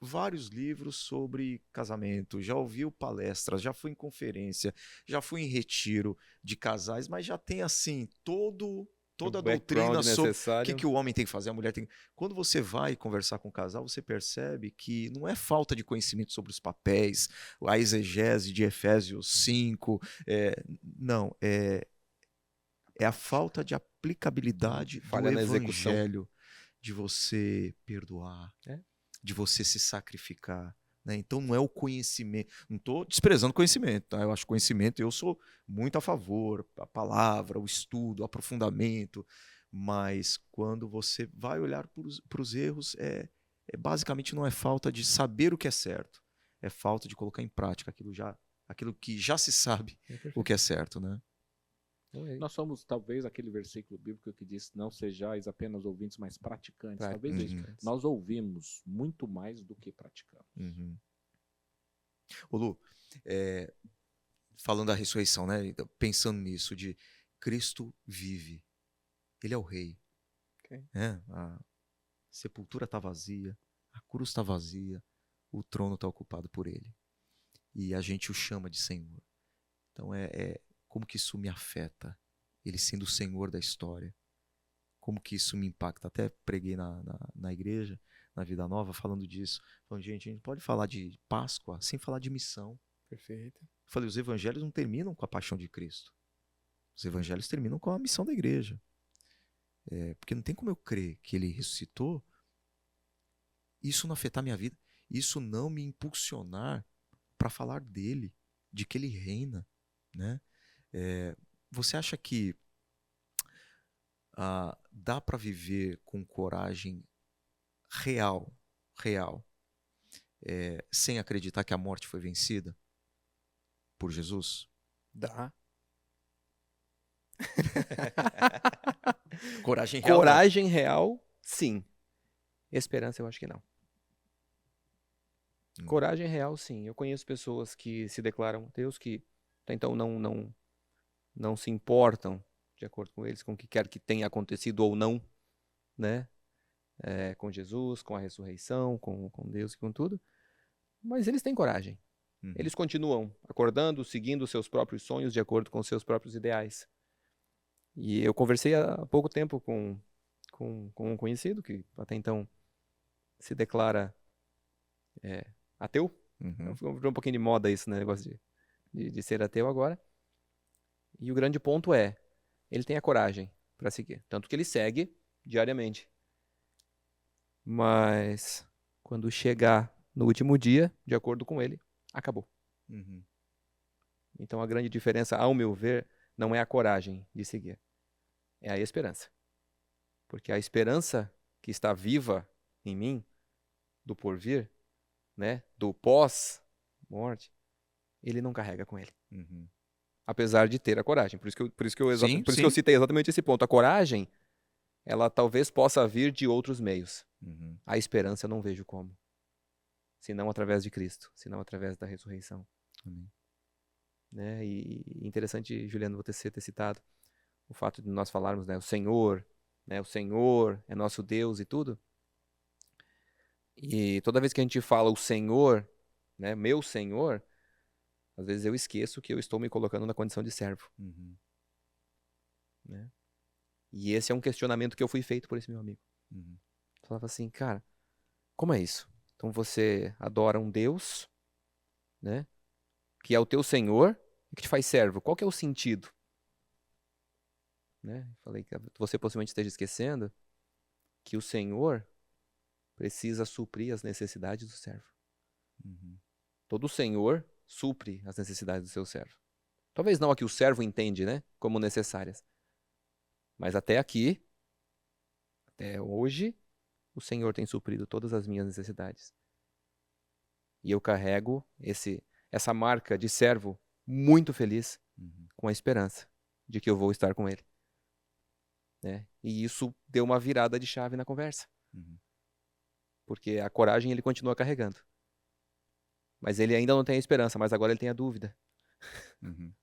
Speaker 1: vários livros sobre casamento, já ouviu palestras, já foi em conferência, já foi em retiro de casais, mas já tem assim toda a doutrina sobre o que o homem tem que fazer, a mulher tem que... Quando você vai conversar com o casal, você percebe que não é falta de conhecimento sobre os papéis, a exegese de Efésios 5, não, é a falta de aplicabilidade
Speaker 2: Falha
Speaker 1: do
Speaker 2: na
Speaker 1: evangelho, de você perdoar,
Speaker 2: É.
Speaker 1: de você se sacrificar. Né? Então não é o conhecimento, não estou desprezando conhecimento, tá? Eu acho conhecimento, eu sou muito a favor, a palavra, o estudo, o aprofundamento, mas quando você vai olhar para os erros, basicamente não é falta de saber o que é certo, é falta de colocar em prática aquilo que já se sabe o que é certo, né?
Speaker 3: Nós somos, talvez, aquele versículo bíblico que diz, não sejais apenas ouvintes, mas praticantes. Talvez isso. Nós ouvimos muito mais do que praticamos.
Speaker 1: Uhum. Ô Lu, falando da ressurreição, né? Pensando nisso, de Cristo vive, Ele é o Rei.
Speaker 2: Okay.
Speaker 1: A sepultura está vazia, a cruz está vazia, o trono está ocupado por Ele. E a gente o chama de Senhor. Então como que isso me afeta? Ele sendo o Senhor da história. Como que isso me impacta? Até preguei na igreja, na Vida Nova, falando disso. Falando, gente, a gente pode falar de Páscoa sem falar de missão.
Speaker 2: Perfeito.
Speaker 1: Falei, os evangelhos não terminam com a paixão de Cristo. Os evangelhos terminam com a missão da igreja. Porque não tem como eu crer que Ele ressuscitou, isso não afetar minha vida, isso não me impulsionar para falar dele, de que Ele reina, né? Você acha que dá para viver com coragem real, sem acreditar que a morte foi vencida por Jesus?
Speaker 2: Dá.
Speaker 1: Coragem real?
Speaker 2: Coragem real, sim. Esperança, eu acho que não. Coragem real, sim. Eu conheço pessoas que se declaram ateus, que então não se importam, de acordo com eles, com o que quer que tenha acontecido ou não, né? Com Jesus, com a ressurreição, com Deus e com tudo. Mas eles têm coragem. Eles continuam acordando, seguindo os seus próprios sonhos, de acordo com os seus próprios ideais. E eu conversei há pouco tempo com um conhecido que até então se declara ateu. Então, ficou um pouquinho de moda isso, né? Negócio de ser ateu agora. E o grande ponto ele tem a coragem para seguir. Tanto que ele segue diariamente. Mas quando chegar no último dia, de acordo com ele, acabou. Então a grande diferença, ao meu ver, não é a coragem de seguir. É a esperança. Porque a esperança que está viva em mim, do porvir, né, do pós-morte, ele não carrega com ele. Apesar de ter a coragem. Por isso que eu citei exatamente esse ponto. A coragem, ela talvez possa vir de outros meios. A esperança eu não vejo como. Senão através de Cristo. Senão através da ressurreição.
Speaker 1: Amém.
Speaker 2: Né? E interessante, Juliano, você ter citado o fato de nós falarmos, né, o Senhor é nosso Deus e tudo. E toda vez que a gente fala o Senhor, né, meu Senhor, às vezes eu esqueço que eu estou me colocando na condição de servo. Né? E esse é um questionamento que eu fui feito por esse meu amigo.
Speaker 1: Uhum.
Speaker 2: Falava assim, cara, como é isso? Então você adora um Deus, né, que é o teu Senhor e que te faz servo. Qual que é o sentido? Né? Falei que você possivelmente esteja esquecendo que o Senhor precisa suprir as necessidades do servo.
Speaker 1: Uhum.
Speaker 2: Todo Senhor supre as necessidades do seu servo. Talvez não a que o servo entende, né, como necessárias. Mas até aqui, até hoje, o Senhor tem suprido todas as minhas necessidades. E eu carrego essa marca de servo muito feliz,
Speaker 1: Uhum.
Speaker 2: com a esperança de que eu vou estar com ele. Né? E isso deu uma virada de chave na conversa.
Speaker 1: Uhum.
Speaker 2: Porque a coragem ele continua carregando. Mas ele ainda não tem a esperança, mas agora ele tem a dúvida.
Speaker 1: Uhum.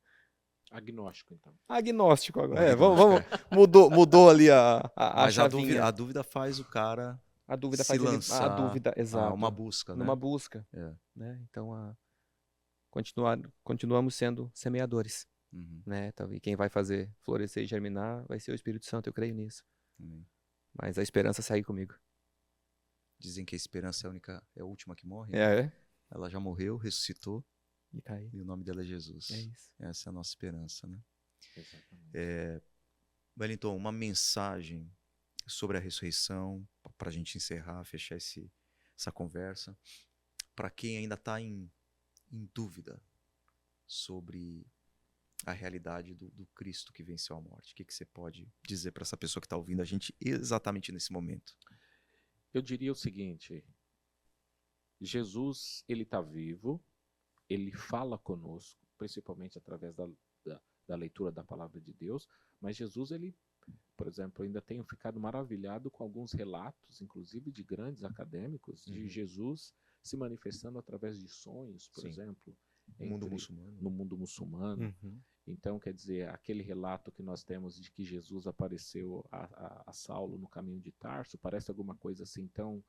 Speaker 3: Agnóstico, então.
Speaker 2: Agnóstico agora.
Speaker 1: Agnóstico,
Speaker 2: Mudou ali a
Speaker 1: Mas
Speaker 2: chavinha.
Speaker 1: a dúvida faz o cara
Speaker 2: A dúvida
Speaker 1: se
Speaker 2: faz ele. A
Speaker 1: lançar
Speaker 2: dúvida,
Speaker 1: a
Speaker 2: exato.
Speaker 1: uma busca, né?
Speaker 2: Numa busca.
Speaker 1: É.
Speaker 2: Né? Então, continuamos sendo semeadores.
Speaker 1: Uhum.
Speaker 2: Né? E quem vai fazer florescer e germinar vai ser o Espírito Santo, eu creio nisso.
Speaker 1: Uhum.
Speaker 2: Mas a esperança segue comigo.
Speaker 1: Dizem que a esperança é a última que morre. Né?
Speaker 2: É.
Speaker 1: Ela já morreu, ressuscitou,
Speaker 2: E tá aí.
Speaker 1: e o nome dela é Jesus.
Speaker 2: É isso.
Speaker 1: Essa é a nossa esperança, né?
Speaker 3: Exatamente.
Speaker 1: Wellington, uma mensagem sobre a ressurreição, para a gente encerrar, fechar essa conversa, para quem ainda está em dúvida sobre a realidade do Cristo que venceu a morte. O que você pode dizer para essa pessoa que está ouvindo a gente exatamente nesse momento?
Speaker 3: Eu diria o seguinte: Jesus, ele está vivo, ele fala conosco, principalmente através da leitura da palavra de Deus, mas Jesus, ele, por exemplo, eu ainda tenho ficado maravilhado com alguns relatos, inclusive de grandes acadêmicos, de Jesus se manifestando através de sonhos, por
Speaker 1: Sim.
Speaker 3: exemplo,
Speaker 1: No mundo muçulmano.
Speaker 3: no mundo muçulmano. Então, quer dizer, aquele relato que nós temos de que Jesus apareceu a Saulo no caminho de Tarso, parece alguma coisa assim, então,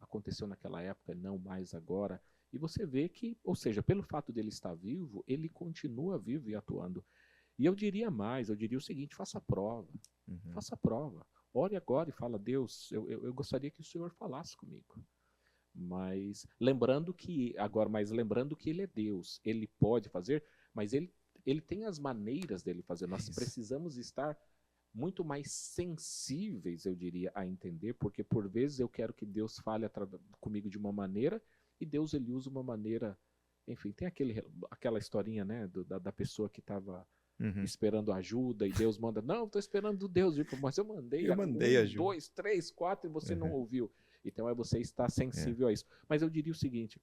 Speaker 3: aconteceu naquela época, não mais agora. E você vê que, ou seja, pelo fato dele estar vivo, ele continua vivo e atuando. E eu diria mais, eu diria o seguinte: faça a prova. Faça a prova. Ore agora e fala: Deus, eu gostaria que o Senhor falasse comigo. Mas lembrando que ele é Deus, ele pode fazer, mas ele tem as maneiras dele fazer. Nós precisamos estar muito mais sensíveis, eu diria, a entender, porque por vezes eu quero que Deus fale comigo de uma maneira e Deus ele usa uma maneira, enfim, tem aquela historinha, né, da pessoa que estava esperando ajuda e Deus manda, não, estou esperando Deus, mas eu mandei
Speaker 2: ajuda.
Speaker 3: 2, 3, 4 e você não ouviu. Então é você estar sensível a isso. Mas eu diria o seguinte: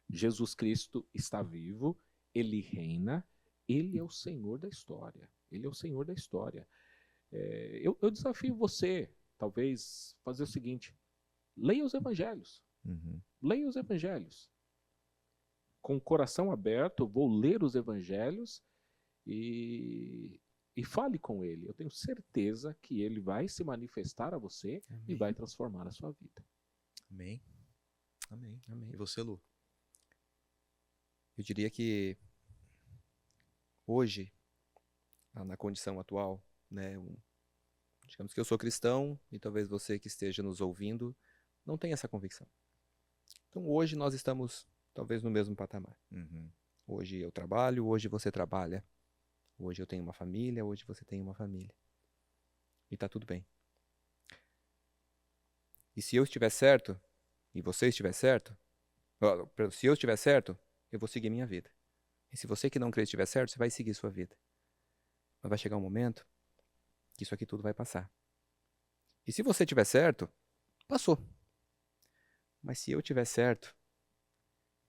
Speaker 3: Jesus Cristo está vivo, ele reina, ele é o Senhor da história. Ele é o Senhor da história. Eu desafio você, talvez, fazer o seguinte: leia os evangelhos. Leia os evangelhos. Com o coração aberto, vou ler os evangelhos e fale com ele. Eu tenho certeza que ele vai se manifestar a você. Amém. E vai transformar a sua vida.
Speaker 1: Amém. Amém. Amém. E você, Lu?
Speaker 2: Eu diria que hoje, na condição atual, né, digamos que eu sou cristão e talvez você que esteja nos ouvindo não tenha essa convicção. Então hoje nós estamos talvez no mesmo patamar. Hoje eu trabalho, hoje você trabalha. Hoje eu tenho uma família, hoje você tem uma família. E tá tudo bem. E se eu estiver certo, e você estiver certo, se eu estiver certo, eu vou seguir minha vida. E se você que não crê estiver certo, você vai seguir sua vida. Mas vai chegar um momento que isso aqui tudo vai passar. E se você estiver certo, passou. Mas se eu estiver certo,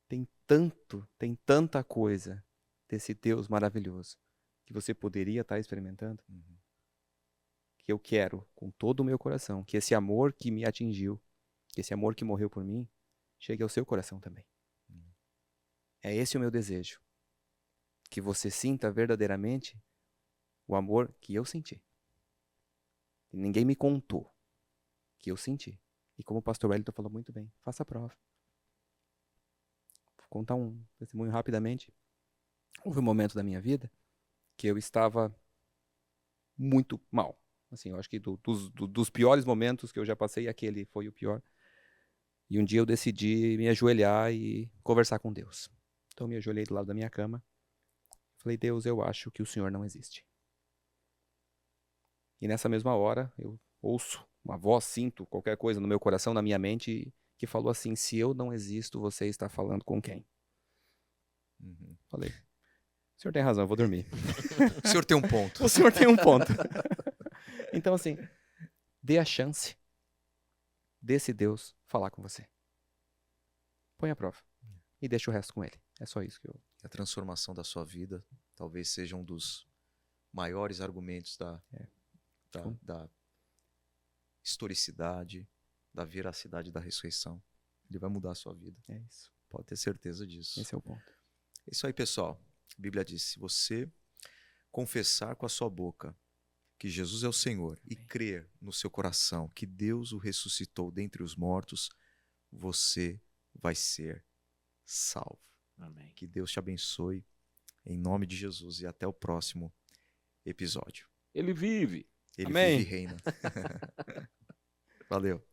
Speaker 2: tem tanta coisa desse Deus maravilhoso que você poderia estar experimentando, que eu quero com todo o meu coração, que esse amor que me atingiu, que esse amor que morreu por mim, chegue ao seu coração também. É esse o meu desejo, que você sinta verdadeiramente o amor que eu senti. E ninguém me contou, que eu senti. E como o pastor Wellington falou muito bem, faça a prova. Vou contar um testemunho rapidamente. Houve um momento da minha vida que eu estava muito mal. Assim, eu acho que dos piores momentos que eu já passei, aquele foi o pior. E um dia eu decidi me ajoelhar e conversar com Deus. Então eu me ajoelhei do lado da minha cama. Falei, Deus, eu acho que o Senhor não existe. E nessa mesma hora, eu ouço uma voz, sinto qualquer coisa no meu coração, na minha mente, que falou assim, se eu não existo, você está falando com quem? Falei, o senhor tem razão, eu vou dormir.
Speaker 1: O senhor tem um ponto.
Speaker 2: O senhor tem um ponto. Então, assim, dê a chance desse Deus falar com você. Põe a prova. E deixa o resto com ele. É só isso que eu...
Speaker 1: A transformação da sua vida talvez seja um dos maiores argumentos da historicidade, da veracidade da ressurreição. Ele vai mudar a sua vida.
Speaker 2: É isso.
Speaker 1: Pode ter certeza disso.
Speaker 2: Esse é o ponto.
Speaker 1: É isso aí, pessoal. A Bíblia diz, se você confessar com a sua boca que Jesus é o Senhor e crer no seu coração que Deus o ressuscitou dentre os mortos, você vai ser salvo.
Speaker 3: Amém.
Speaker 1: Que Deus te abençoe, em nome de Jesus, e até o próximo episódio.
Speaker 3: Ele vive.
Speaker 1: Ele
Speaker 2: Amém.
Speaker 1: vive e reina. Valeu.